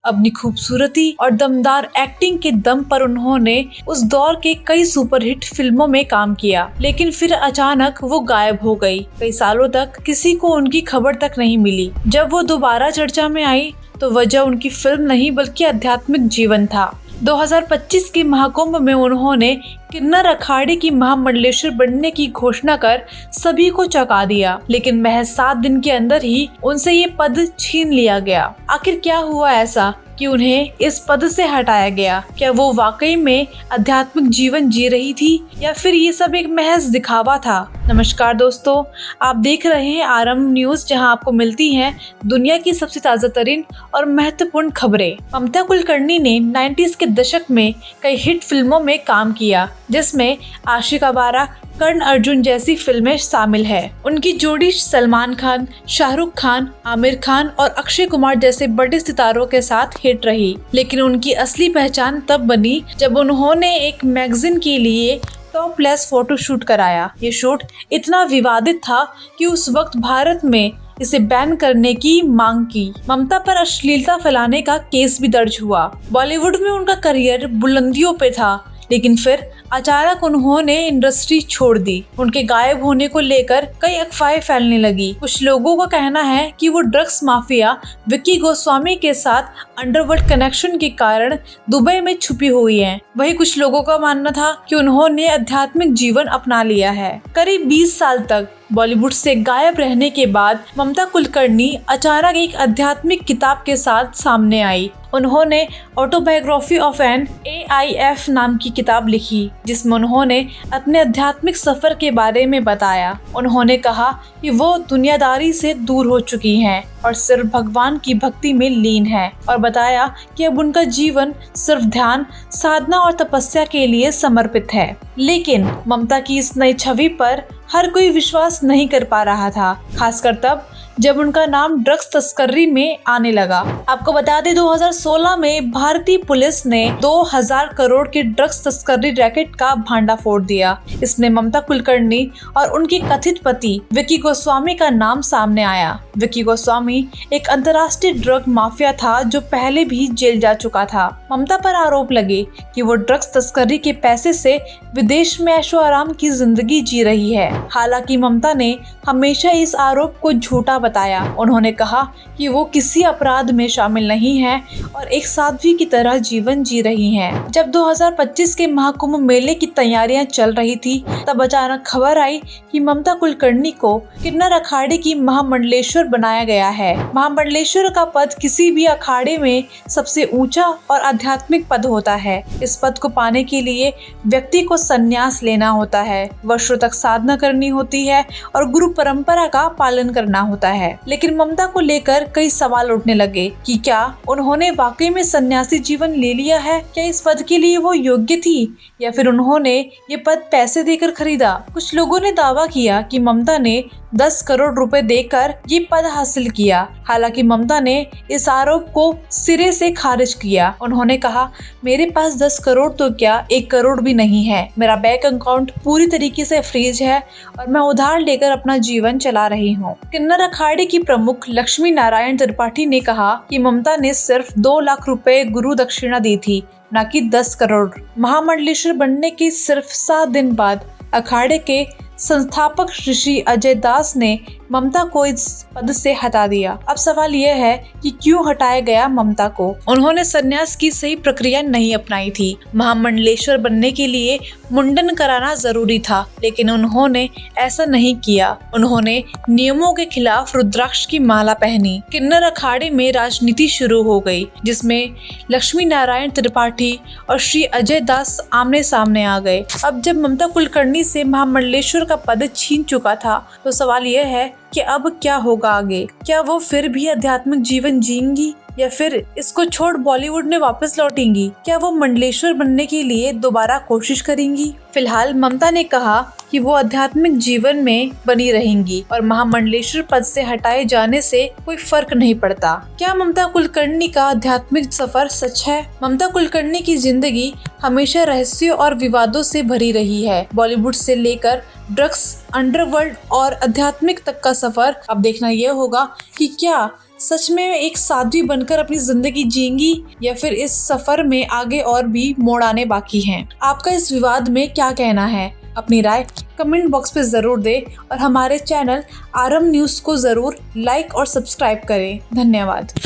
अपनी खूबसूरती और दमदार एक्टिंग के दम पर उन्होंने उस दौर के कई सुपरहिट फिल्मों में काम किया, लेकिन फिर अचानक वो गायब हो गई। कई सालों तक किसी को उनकी खबर तक नहीं मिली। जब वो दोबारा चर्चा में आई तो वजह उनकी फिल्म नहीं बल्कि आध्यात्मिक जीवन था। 2025 के महाकुंभ में उन्होंने किन्नर अखाड़े की महामंडलेश्वर बनने की घोषणा कर सभी को चौंका दिया, लेकिन महज 7 दिन के अंदर ही उनसे ये पद छीन लिया गया। आखिर क्या हुआ ऐसा कि उन्हें इस पद से हटाया गया? क्या वो वाकई में आध्यात्मिक जीवन जी रही थी या फिर ये सब एक महज दिखावा था? नमस्कार दोस्तों, आप देख रहे हैं आरंभ न्यूज, जहां आपको मिलती हैं दुनिया की सबसे ताजा तरीन और महत्वपूर्ण खबरें। ममता कुलकर्णी ने 90s के दशक में कई हिट फिल्मों में काम किया, जिसमें आशिक आवारा, कर्ण अर्जुन जैसी फिल्में शामिल है। उनकी जोड़ी सलमान खान, शाहरुख खान, आमिर खान और अक्षय कुमार जैसे बड़े सितारों के साथ हिट रही, लेकिन उनकी असली पहचान तब बनी जब उन्होंने एक मैगजीन के लिए टॉपलेस फोटो शूट कराया। ये शूट इतना विवादित था कि उस वक्त भारत में इसे बैन करने की मांग की। ममता पर अश्लीलता फैलाने का केस भी दर्ज हुआ। बॉलीवुड में उनका करियर बुलंदियों पे था, लेकिन फिर अचानक उन्होंने इंडस्ट्री छोड़ दी। उनके गायब होने को लेकर कई अफवाहें फैलने लगी। कुछ लोगों का कहना है कि वो ड्रग्स माफिया विक्की गोस्वामी के साथ अंडरवर्ल्ड कनेक्शन के कारण दुबई में छुपी हुई हैं। वहीं कुछ लोगों का मानना था कि उन्होंने आध्यात्मिक जीवन अपना लिया है। करीब 20 साल तक बॉलीवुड से गायब रहने के बाद ममता कुलकर्णी अचानक एक आध्यात्मिक किताब के साथ सामने आई। उन्होंने ऑटोबायोग्राफी ऑफ एन AIF नाम की किताब लिखी, जिसमें उन्होंने अपने आध्यात्मिक सफर के बारे में बताया। उन्होंने कहा कि वो दुनियादारी से दूर हो चुकी हैं और सिर्फ भगवान की भक्ति में लीन है, और बताया कि अब उनका जीवन सिर्फ ध्यान, साधना और तपस्या के लिए समर्पित है। लेकिन ममता की इस नई छवि पर हर कोई विश्वास नहीं कर पा रहा था, खासकर तब जब उनका नाम ड्रग्स तस्करी में आने लगा। आपको बता दें, 2016 में भारतीय पुलिस ने 2000 करोड़ के ड्रग्स तस्करी रैकेट का भांडाफोड़ दिया। इसमें ममता कुलकर्णी और उनके कथित पति विक्की गोस्वामी का नाम सामने आया। विक्की गोस्वामी एक अंतर्राष्ट्रीय ड्रग माफिया था जो पहले भी जेल जा चुका था। ममता पर आरोप लगे कि वो ड्रग्स तस्करी के पैसे से विदेश में ऐशो आराम की जिंदगी जी रही है। हालांकि ममता ने हमेशा इस आरोप को झूठा बताया। उन्होंने कहा कि वो किसी अपराध में शामिल नहीं है और एक साध्वी की तरह जीवन जी रही हैं। जब 2025 के महाकुंभ मेले की तैयारियां चल रही थी, तब अचानक खबर आई कि ममता कुलकर्णी को किन्नर अखाड़े की महामंडलेश्वर बनाया गया है। महामंडलेश्वर का पद किसी भी अखाड़े में सबसे ऊंचा और आध्यात्मिक पद होता है। इस पद को पाने के लिए व्यक्ति को संन्यास लेना होता है, वर्षों तक साधना करनी होती है और गुरु परंपरा का पालन करना होता है। लेकिन ममता को लेकर कई सवाल उठने लगे कि क्या उन्होंने वाकई में सन्यासी जीवन ले लिया है? क्या इस पद के लिए वो योग्य थी या फिर उन्होंने ये पद पैसे देकर खरीदा? कुछ लोगों ने दावा किया कि ममता ने 10 करोड़ रुपए देकर ये पद हासिल किया। हालांकि ममता ने इस आरोप को सिरे से खारिज किया। उन्होंने कहा, मेरे पास 10 करोड़ तो क्या 1 करोड़ भी नहीं है। मेरा बैंक अकाउंट पूरी तरीके से फ्रीज है और मैं उधार लेकर अपना जीवन चला रही हूँ। किन्नर अखाड़े की प्रमुख लक्ष्मी नारायण त्रिपाठी ने कहा कि ममता ने सिर्फ 2 लाख रुपए गुरु दक्षिणा दी थी, न कि 10 करोड़। महामंडलेश्वर बनने के सिर्फ 7 दिन बाद अखाड़े के संस्थापक ऋषि अजय दास ने ममता को इस पद से हटा दिया। अब सवाल यह है कि क्यों हटाया गया ममता को? उन्होंने संन्यास की सही प्रक्रिया नहीं अपनाई थी। महामंडलेश्वर बनने के लिए मुंडन कराना जरूरी था, लेकिन उन्होंने ऐसा नहीं किया। उन्होंने नियमों के खिलाफ रुद्राक्ष की माला पहनी। किन्नर अखाड़े में राजनीति शुरू हो गई, जिसमें लक्ष्मी नारायण त्रिपाठी और श्री अजय दास आमने सामने आ गए। अब जब ममता कुलकर्णी से महामंडलेश्वर का पद छीन चुका था, तो सवाल यह है कि अब क्या होगा आगे? क्या वो फिर भी आध्यात्मिक जीवन जीएंगी या फिर इसको छोड़ बॉलीवुड में वापस लौटेंगी? क्या वो मंडलेश्वर बनने के लिए दोबारा कोशिश करेंगी? फिलहाल ममता ने कहा कि वो आध्यात्मिक जीवन में बनी रहेंगी और महामंडलेश्वर पद से हटाए जाने से कोई फर्क नहीं पड़ता। क्या ममता कुलकर्णी का आध्यात्मिक सफर सच है? ममता कुलकर्णी की जिंदगी हमेशा रहस्यों और विवादों से भरी रही है। बॉलीवुड से लेकर ड्रग्स, अंडरवर्ल्ड और आध्यात्मिक तक का सफर अब देखना यह होगा कि क्या सच में एक साध्वी बनकर अपनी जिंदगी जीएंगी या फिर इस सफर में आगे और भी मोड़ आने बाकी हैं? आपका इस विवाद में क्या कहना है? अपनी राय कमेंट बॉक्स पे जरूर दें और हमारे चैनल आरएम न्यूज़ को जरूर लाइक और सब्सक्राइब करें। धन्यवाद।